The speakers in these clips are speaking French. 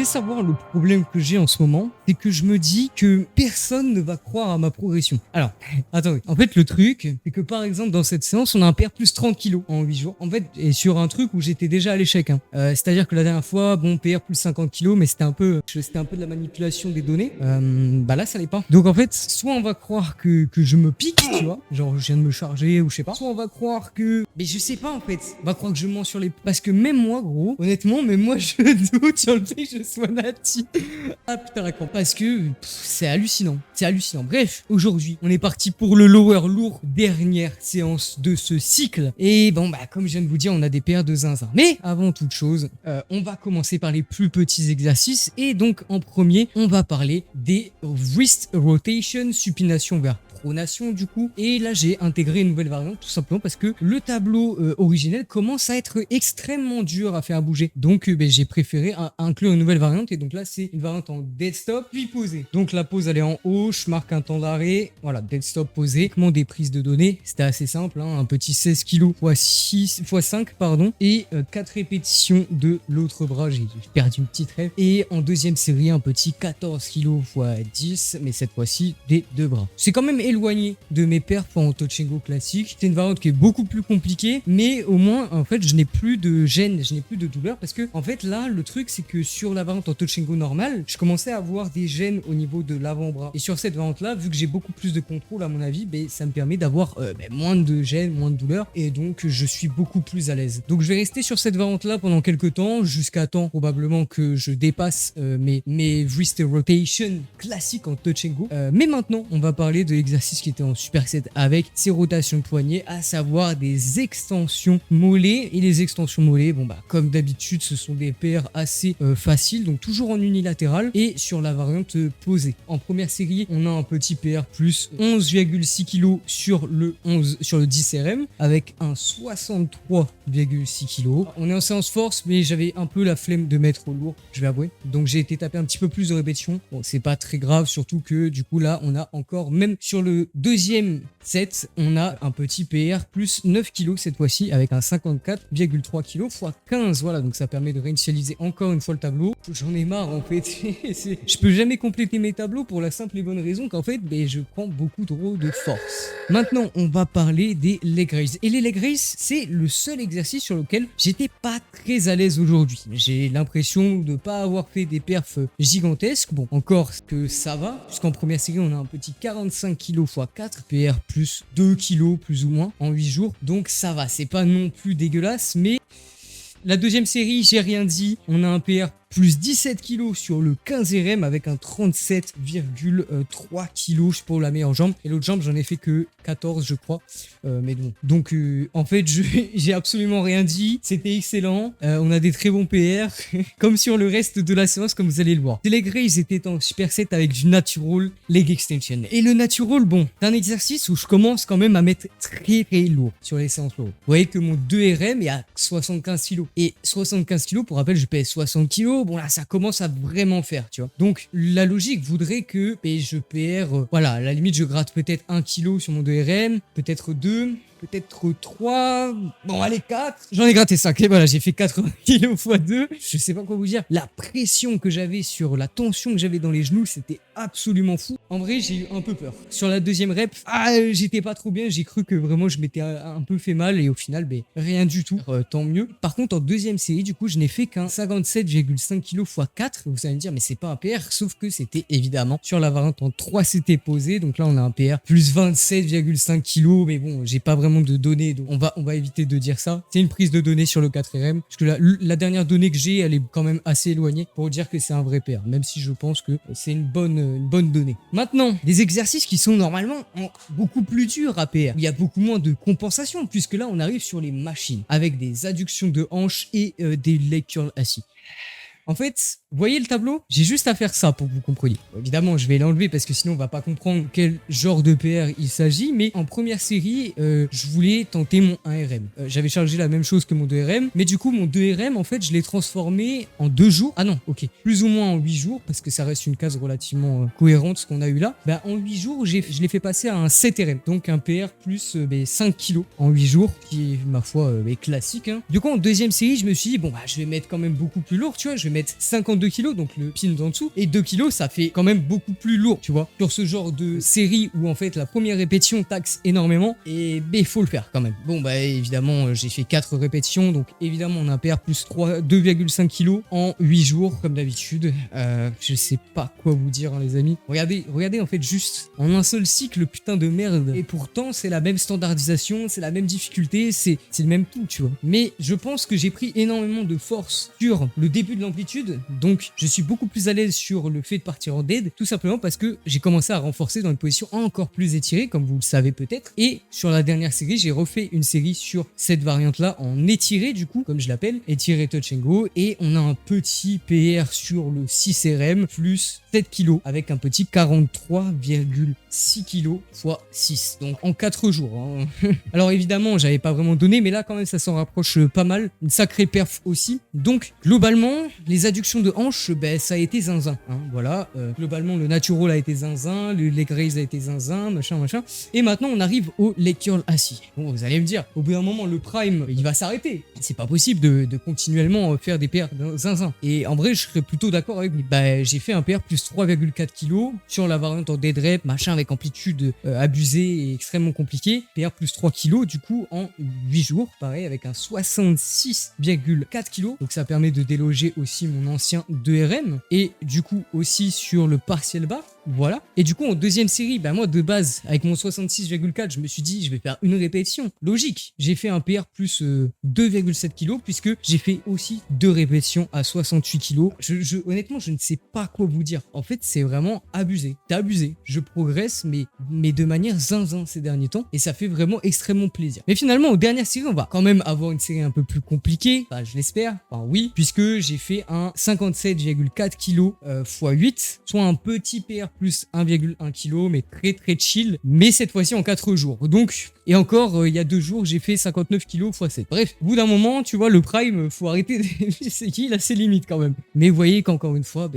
voulais savoir le problème que j'ai en ce moment, c'est que je me dis que personne ne va croire à ma progression. Alors, attendez, en fait le truc, c'est que par exemple dans cette séance, on a un PR plus 30 kilos en 8 jours. En fait, et sur un truc où j'étais déjà à l'échec. C'est-à-dire que la dernière fois, bon, PR plus 50 kilos, mais c'était un peu de la manipulation des données. Bah là, ça l'est pas. Donc en fait, soit on va croire que je me pique, tu vois, genre je viens de me charger ou je sais pas. Soit on va croire que, mais je sais pas en fait, on va croire que je mens sur les, parce que même moi, gros, honnêtement, même moi, je doute sur le fait que je sois nati. Ah putain, d'accord. Parce que c'est hallucinant. C'est hallucinant. Bref, aujourd'hui, on est parti pour le lower lourd, dernière séance de ce cycle. Et bon, bah, comme je viens de vous dire, on a des PR de zinzin. Mais avant toute chose, on va commencer par les plus petits exercices. Et donc, en premier, on va parler des wrist rotation, supination vers pronation du coup, et là j'ai intégré une nouvelle variante tout simplement parce que le tableau originel commence à être extrêmement dur à faire bouger, donc j'ai préféré inclure une nouvelle variante, et donc là c'est une variante en dead stop puis posé. Donc la pause elle est en haut, je marque un temps d'arrêt, voilà, dead stop posé. Comment des prises de données, c'était assez simple, hein, un petit 16 kg x 5 pardon, et 4 répétitions de l'autre bras, j'ai perdu une petite rêve, et en deuxième série un petit 14 kg x 10, mais cette fois-ci des deux bras. C'est quand même éloigné de mes perfs en touch and go classique. C'est une variante qui est beaucoup plus compliquée, mais au moins en fait je n'ai plus de gêne, je n'ai plus de douleur, parce que en fait là le truc c'est que sur la variante en touch and go normale, je commençais à avoir des gênes au niveau de l'avant-bras, et sur cette variante là, vu que j'ai beaucoup plus de contrôle à mon avis, ça me permet d'avoir moins de gêne, moins de douleur, et donc je suis beaucoup plus à l'aise. Donc je vais rester sur cette variante là pendant quelques temps, jusqu'à temps probablement que je dépasse mes wrist rotation classiques en touch and go. Mais maintenant on va parler de l'exercice qui était en superset avec ses rotations de poignet, à savoir des extensions mollets. Et les extensions mollets, bon bah comme d'habitude, ce sont des PR assez faciles, donc toujours en unilatéral et sur la variante posée. En première série, on a un petit PR plus 11,6 kg sur le 10 RM avec un 63,6 kg. On est en séance force, mais j'avais un peu la flemme de mettre au lourd, je vais avouer. Donc j'ai été taper un petit peu plus de répétitions. Bon, c'est pas très grave, surtout que du coup là, on a encore, même sur le deuxième set, on a un petit PR plus 9 kg cette fois-ci avec un 54,3 kg x 15. Voilà, donc ça permet de réinitialiser encore une fois le tableau. J'en ai marre en fait. Je peux jamais compléter mes tableaux pour la simple et bonne raison qu'en fait, je prends beaucoup trop de force. Maintenant, on va parler des leg raises. Et les leg raises, c'est le seul exercice sur lequel j'étais pas très à l'aise aujourd'hui. J'ai l'impression de pas avoir fait des perfs gigantesques. Bon, encore que ça va, puisqu'en première série, on a un petit 45 kg x 4, PR plus 2 kg plus ou moins en 8 jours. Donc ça va, c'est pas non plus dégueulasse, mais la deuxième série, j'ai rien dit, on a un PR plus 17 kg sur le 15 RM avec un 37,3 kg pour la meilleure jambe. Et l'autre jambe, j'en ai fait que 14, je crois. Mais bon. Donc, en fait, j'ai absolument rien dit. C'était excellent. On a des très bons PR. Comme sur le reste de la séance, comme vous allez le voir. Les leg raises étaient en superset avec du natural leg extension. Et le natural, bon, c'est un exercice où je commence quand même à mettre très très lourd sur les séances lourdes. Vous voyez que mon 2 RM est à 75 kg. Et 75 kg, pour rappel, je pèse 60 kg. Bon là, ça commence à vraiment faire, tu vois. Donc la logique voudrait que je PR, voilà, à la limite je gratte peut-être 1 kg sur mon 2 RM, peut-être 2, peut-être 3, bon allez 4, j'en ai gratté 5, et voilà, j'ai fait 80 kg x 2, je sais pas quoi vous dire, la pression que j'avais sur la tension que j'avais dans les genoux, c'était absolument fou. En vrai, j'ai eu un peu peur. Sur la deuxième rep, j'étais pas trop bien, j'ai cru que vraiment je m'étais un peu fait mal, et au final, rien du tout, tant mieux. Par contre, en deuxième série, du coup, je n'ai fait qu'un 57,5 kg x 4, vous allez me dire, mais c'est pas un PR, sauf que c'était évidemment sur la variante en 3 CT posé, donc là on a un PR plus 27,5 kg, mais bon, j'ai pas vraiment de données, donc on va éviter de dire ça. C'est une prise de données sur le 4RM, parce que la dernière donnée que j'ai, elle est quand même assez éloignée pour dire que c'est un vrai PR, même si je pense que c'est une bonne donnée. Maintenant, des exercices qui sont normalement beaucoup plus durs à PR, où il y a beaucoup moins de compensation, puisque là on arrive sur les machines, avec des adductions de hanches et des leg curls assis. En fait, vous voyez le tableau? J'ai juste à faire ça pour que vous compreniez. Évidemment, je vais l'enlever parce que sinon on va pas comprendre quel genre de PR il s'agit. Mais en première série, je voulais tenter mon 1RM. J'avais chargé la même chose que mon 2RM. Mais du coup, mon 2RM, en fait, je l'ai transformé en 2 jours. Ah non, ok. Plus ou moins en 8 jours parce que ça reste une case relativement cohérente ce qu'on a eu là. En 8 jours, je l'ai fait passer à un 7RM. Donc un PR plus 5 kg en 8 jours, qui est, ma foi, classique. Hein. Du coup, en deuxième série, je me suis dit, bon, je vais mettre quand même beaucoup plus lourd, tu vois. Je vais vais mettre 52 kilos, donc le pin en dessous, et 2 kilos, ça fait quand même beaucoup plus lourd, tu vois. Sur ce genre de série où en fait la première répétition taxe énormément, et il faut le faire quand même. Bon, bah évidemment, j'ai fait 4 répétitions, donc évidemment, on a perd plus 2,5 kilos en 8 jours, comme d'habitude. Je sais pas quoi vous dire, hein, les amis. Regardez en fait juste en un seul cycle, putain de merde. Et pourtant, c'est la même standardisation, c'est la même difficulté, c'est le même tout, tu vois. Mais je pense que j'ai pris énormément de force sur le début de l'amplitude, donc je suis beaucoup plus à l'aise sur le fait de partir en dead, tout simplement parce que j'ai commencé à renforcer dans une position encore plus étirée, comme vous le savez peut-être. Et sur la dernière série, j'ai refait une série sur cette variante-là en étiré, du coup, comme je l'appelle, étiré touch and go, et on a un petit PR sur le 6RM plus 7 kg avec un petit 43,6 kg x 6, donc en 4 jours. Hein. Alors évidemment, j'avais pas vraiment donné, mais là quand même ça s'en rapproche pas mal, une sacrée perf aussi. Donc globalement, les adductions de hanches, ben, ça a été zinzin. Hein, voilà, globalement le natural a été zinzin, le leg raise a été zinzin, machin. Et maintenant on arrive au leg curl assis. Bon, vous allez me dire, au bout d'un moment le prime il va s'arrêter. C'est pas possible de continuellement faire des PR zinzin. Et en vrai, je serais plutôt d'accord avec lui. Bah, j'ai fait un PR plus 3,4 kg sur la variante en dead rep, machin, avec amplitude abusée et extrêmement compliquée. PR plus 3 kg du coup en 8 jours, pareil, avec un 66,4 kg. Donc ça permet de déloger aussi mon ancien 2RM. Et du coup aussi sur le partiel bas. Voilà. Et du coup, en deuxième série, bah moi de base, avec mon 66,4, je me suis dit, je vais faire une répétition. Logique. J'ai fait un PR plus 2,7 kg, puisque j'ai fait aussi 2 répétitions à 68 kg. Honnêtement, je ne sais pas quoi vous dire. En fait, c'est vraiment abusé. C'est abusé. Je progresse, mais de manière zinzin ces derniers temps. Et ça fait vraiment extrêmement plaisir. Mais finalement, aux dernières séries, on va quand même avoir une série un peu plus compliquée. Enfin, je l'espère. Enfin, oui. Puisque j'ai fait un 57,4 kg x 8, soit un petit PR plus 1,1 kg, mais très très chill, mais cette fois-ci en 4 jours. Donc, et encore, il y a 2 jours, j'ai fait 59 kg x 7. Bref, au bout d'un moment, tu vois, le prime, faut arrêter d'essayer, il a ses limites quand même. Mais vous voyez qu'encore une fois,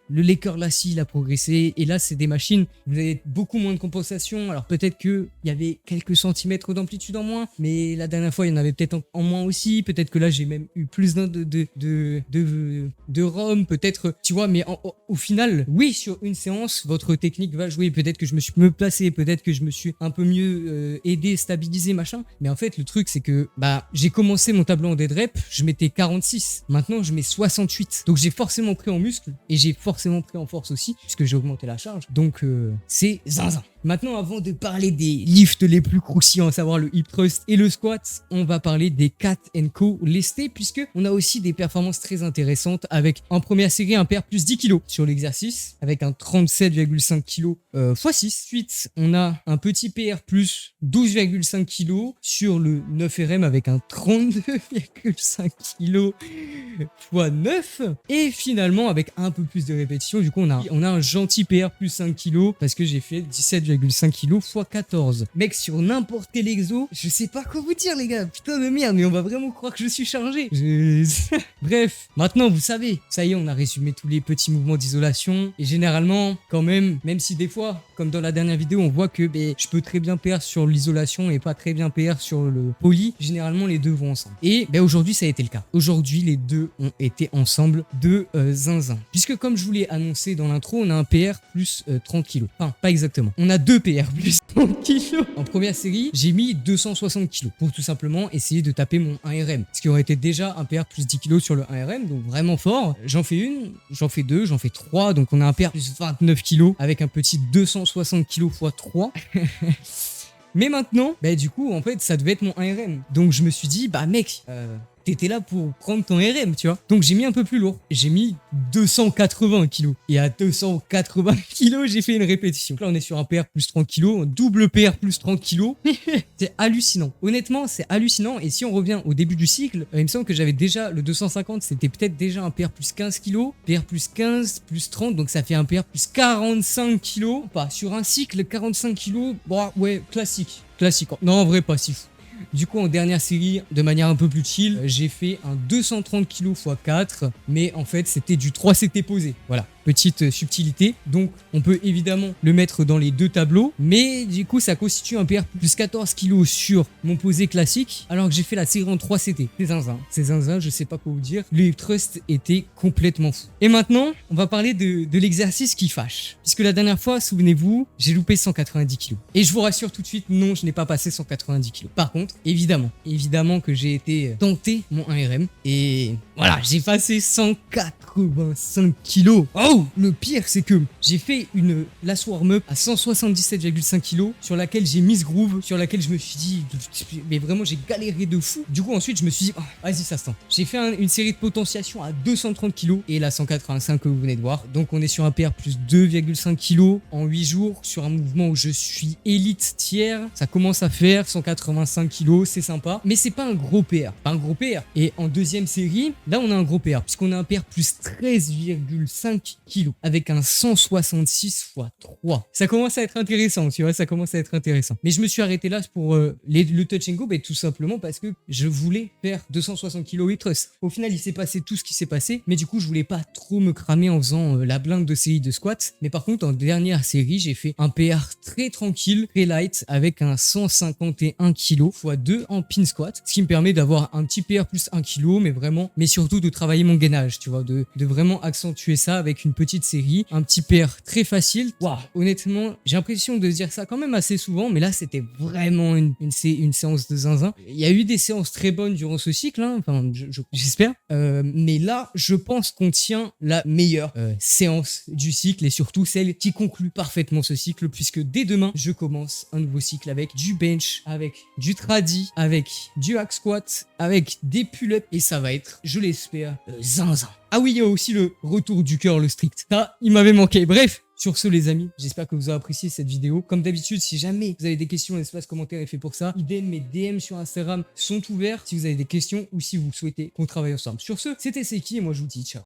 le leg curl assis, il a progressé. Et là, c'est des machines, vous avez beaucoup moins de compensation. Alors peut-être qu'il y avait quelques centimètres d'amplitude en moins, mais la dernière fois, il y en avait peut-être en moins aussi. Peut-être que là, j'ai même eu plus de ROM, peut-être, tu vois. Mais au final, oui, sur une séance, votre technique va jouer. Peut-être que je me suis mieux placé, peut-être que je me suis un peu mieux aidé, stabilisé, machin. Mais en fait, le truc, c'est que j'ai commencé mon tableau en dead rep, je mettais 46. Maintenant, je mets 68. Donc j'ai forcément pris en muscle et j'ai forcément pris en force aussi, puisque j'ai augmenté la charge. Donc c'est zinzin. Maintenant, avant de parler des lifts les plus croustillants, à savoir le hip thrust et le squat, on va parler des Cat & Co lestés, puisque on a aussi des performances très intéressantes avec en première série un PR plus 10 kg sur l'exercice, avec un 37,5 kg x 6. Ensuite, on a un petit PR plus 12,5 kg sur le 9RM avec un 32,5 kg x 9. Et finalement, avec un peu plus de répétition, du coup, on a un gentil PR plus 5 kg parce que j'ai fait 17,5 kg x 14. Mec, sur n'importe quel exo, je sais pas quoi vous dire, les gars. Putain de merde, mais on va vraiment croire que je suis chargé. Bref, maintenant, vous savez, ça y est, on a résumé tous les petits mouvements d'isolation. Et généralement, quand même si des fois, comme dans la dernière vidéo, on voit que je peux très bien PR sur l'isolation et pas très bien PR sur le poly, généralement, les deux vont ensemble. Et aujourd'hui, ça a été le cas. Aujourd'hui, les deux ont été ensemble de zinzin. Puisque comme je vous l'ai annoncé dans l'intro, on a un PR plus 30 kg. Enfin, pas exactement. On a 2 PR plus 30 kg. En première série, j'ai mis 260 kg pour tout simplement essayer de taper mon 1RM. Ce qui aurait été déjà un PR plus 10 kg sur le 1RM, donc vraiment fort. J'en fais une, j'en fais deux, j'en fais 3, donc on a un PR plus 29 kg avec un petit 260 kg x 3. Mais maintenant, du coup, en fait, ça devait être mon 1RM. Donc je me suis dit, mec, t'étais là pour prendre ton RM, tu vois. Donc j'ai mis un peu plus lourd. J'ai mis 280 kg. Et à 280 kg, j'ai fait une répétition. Là, on est sur un PR plus 30 kg, un double PR plus 30 kg. C'est hallucinant. Honnêtement, c'est hallucinant. Et si on revient au début du cycle, il me semble que j'avais déjà le 250, c'était peut-être déjà un PR plus 15 kg. PR plus 15, plus 30, donc ça fait un PR plus 45 kg. Pas sur un cycle, 45 kg. Bon, ouais, classique. Classique. Non, en vrai, pas si fou. Du coup, en dernière série, de manière un peu plus chill, j'ai fait un 230 kg x 4, mais en fait, c'était du 3 CT posé. Voilà. petite subtilité. Donc on peut évidemment le mettre dans les deux tableaux, mais du coup ça constitue un PR plus 14 kg sur mon posé classique, alors que j'ai fait la série en 3 CT. C'est zinzin, je sais pas quoi vous dire. Le hip thrust était complètement fou. Et maintenant, on va parler de l'exercice qui fâche. Puisque la dernière fois, souvenez-vous, j'ai loupé 190 kg. Et je vous rassure tout de suite, non, je n'ai pas passé 190 kg. Par contre, évidemment que j'ai été tenté mon 1RM. Et voilà, j'ai passé 185 kg. Oh, le pire, c'est que j'ai fait une last warm-up à 177,5 kg sur laquelle j'ai mis ce groove, sur laquelle je me suis dit, mais vraiment, j'ai galéré de fou. Du coup, ensuite, je me suis dit, oh, vas-y, ça se tente. J'ai fait une série de potentiation à 230 kg et la 185 que vous venez de voir. Donc, on est sur un PR plus 2,5 kg en 8 jours sur un mouvement où je suis élite tiers. Ça commence à faire 185 kg, c'est sympa, mais c'est pas un gros PR. Pas un gros PR. Et en deuxième série, là, on a un gros PR puisqu'on a un PR plus 13,5 kg avec un 166 x 3. Ça commence à être intéressant, tu vois, ça commence à être intéressant. Mais je me suis arrêté là pour le touch and go, tout simplement parce que je voulais faire 260 kg hip thrust. Au final, il s'est passé tout ce qui s'est passé, mais du coup, je voulais pas trop me cramer en faisant la blinde de série de squat. Mais par contre, en dernière série, j'ai fait un PR très tranquille, très light, avec un 151 kg x 2 en pin squat, ce qui me permet d'avoir un petit PR plus 1 kg, mais surtout de travailler mon gainage, tu vois, de vraiment accentuer ça avec une petite série, un petit PR très facile. Waouh, honnêtement, j'ai l'impression de dire ça quand même assez souvent, mais là, c'était vraiment une séance de zinzin. Il y a eu des séances très bonnes durant ce cycle, hein, enfin, j'espère, mais là, je pense qu'on tient la meilleure séance du cycle et surtout celle qui conclut parfaitement ce cycle, puisque dès demain, je commence un nouveau cycle avec du bench, avec du tradi, avec du hack squat, avec des pull-ups et ça va être, je l'espère, zinzin. Ah oui, il y a aussi le retour du curl strict. Ça, il m'avait manqué. Bref, sur ce les amis, j'espère que vous avez apprécié cette vidéo. Comme d'habitude, si jamais vous avez des questions, l'espace commentaire est fait pour ça. Idem, mes DM sur Instagram sont ouverts si vous avez des questions ou si vous souhaitez qu'on travaille ensemble. Sur ce, c'était Seki et moi je vous dis ciao.